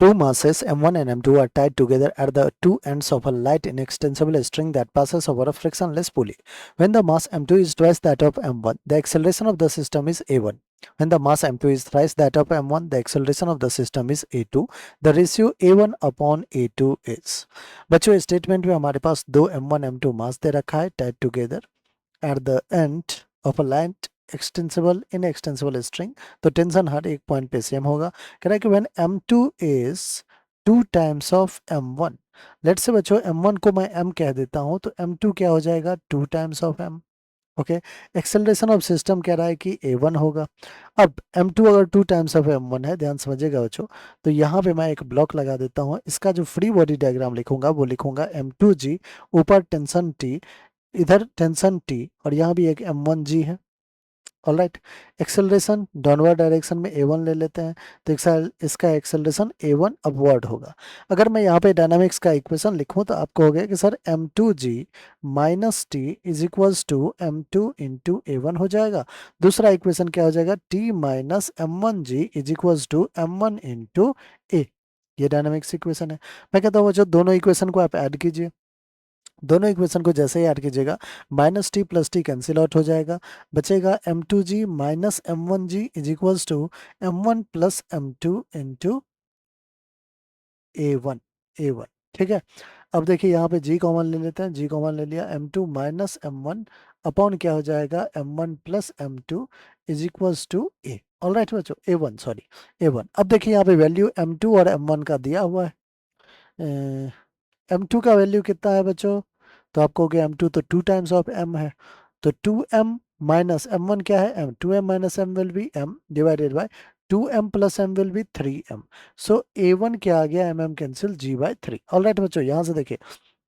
Two masses m1 and m2 are tied together at the two ends of a light inextensible string that passes over a frictionless pulley. When the mass m2 is twice that of m1, the acceleration of the system is a1. When the mass m2 is thrice that of m1, the acceleration of the system is a2. The ratio a1 upon a2 is. बच्चों statement में हमारे पास दो m1 m2 मास दे रखा है tied together at the end of a light extensible inextensible string, तो tension हर एक point पे same होगा. कह रहा है कि when m2 is 2 times of m1, let's say बच्चों m1 को मैं m कह देता हूं, तो m2 क्या हो जाएगा 2 times of m. Okay, acceleration of system कह रहा है कि a1 होगा. अब m2 अगर 2 टाइम्स ऑफ m1 है, ध्यान समझिएगा बच्चों, तो यहाँ पे मैं एक ब्लॉक लगा देता हूँ. इसका जो फ्री बॉडी डायग्राम लिखूंगा वो लिखूंगा m2g, ऊपर टेंशन t, इधर टेंशन t, और यहाँ भी एक m1g है. ऑलराइट, एक्सेलरेशन डाउनवर्ड डायरेक्शन में a1 ले लेते हैं, तो इसका एक्सेलरेशन a1 अपवर्ड होगा. अगर मैं यहाँ पे डायनामिक्स का इक्वेशन लिखूं तो आपको हो गया कि sir m2g minus T is equals to m2 into a1 हो जाएगा. दूसरा इक्वेशन क्या हो जाएगा, t minus m1g is equals to m1 into a. ये डायनामिक्स इक्वेशन है. मैं कहता हूँ जो दोनों इक्वेशन को आप ऐड कीजिए. दोनों इक्वेशन को जैसे ही ऐड कीजिएगा, minus T plus T cancel out हो जाएगा, बचेगा m2g minus m1g is equals to m1 plus m2 into a1. a1 ठीक है. अब देखिए यहाँ पे g कॉमन ले लेते हैं, g कॉमन ले लिया, m2 माइनस m1 अपॉन क्या हो जाएगा m1 plus m2 is equals to a. Alright बच्चों, a1 सॉरी a1. अब देखिए यहाँ पे वैल्यू m2 और m1 का दिया हुआ है. m2 का वैल्यू कितना है बच्चों, तो आपको हो गया m2 तो 2 टाइम्स ऑफ m है, तो 2m माइनस m1 क्या है m. 2m minus m will be m divided by 2m plus m will be 3m. So a1 क्या आ गया, mm कैंसिल g/3. ऑलराइट बच्चों, यहाँ से देखिए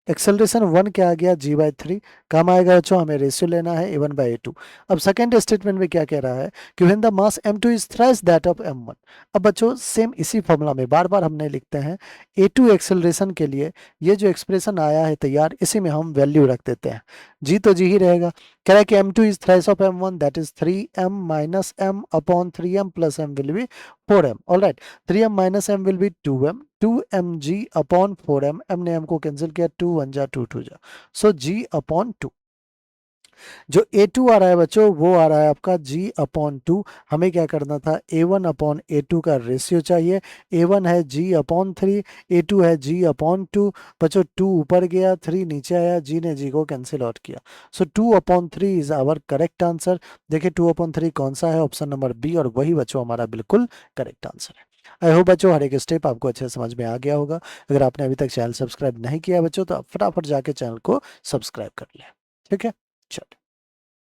एक्सेलरेशन 1 क्या आ गया g/3. काम आएगा बच्चों, हमें रेशियो लेना है a1/a2. अब सेकंड स्टेटमेंट में क्या कह रहा है कि when the mass m2 is thrice that of m1. अब बच्चों सेम इसी फॉर्मूला में बार बार हमने लिखते हैं a2 एक्सेलरेशन के लिए. ये जो एक्सप्रेशन आया है तैयार, इसी में हम वैल्यू रख देते हैं. जी तो जी ही रहेगा. कह रहा है कि m2 is thrice of m1, that is 3m minus m upon 3m plus m will be 4m. Alright, 3m minus m will be 2m, 2mg upon 4m. m ने m को कैंसिल किया, 2 1 जा 2 2 जा, सो g अपॉन 2. जो a2 आ रहा है बच्चों वो आ रहा है आपका g अपॉन 2. हमें क्या करना था, a1 अपॉन a2 का रेशियो चाहिए. a1 है g अपॉन 3, a2 है g अपॉन 2. बच्चों 2 ऊपर गया, 3 नीचे आया, g ने g को कैंसिल आउट किया, so 2 upon 3 is our correct answer. देखिए 2 अपॉन 3 कौन सा है, ऑप्शन नंबर बी, और वही बच्चों हमारा बिल्कुल करेक्ट आंसर है. आई होप बच्चों हर एक स्टेप आपको अच्छे से समझ में आ गया होगा. अगर आपने अभी तक चैनल सब्सक्राइब नहीं किया बच्चों, तो आप फटाफट जाके चैनल को सब्सक्राइब कर लें. ठीक है, चलो.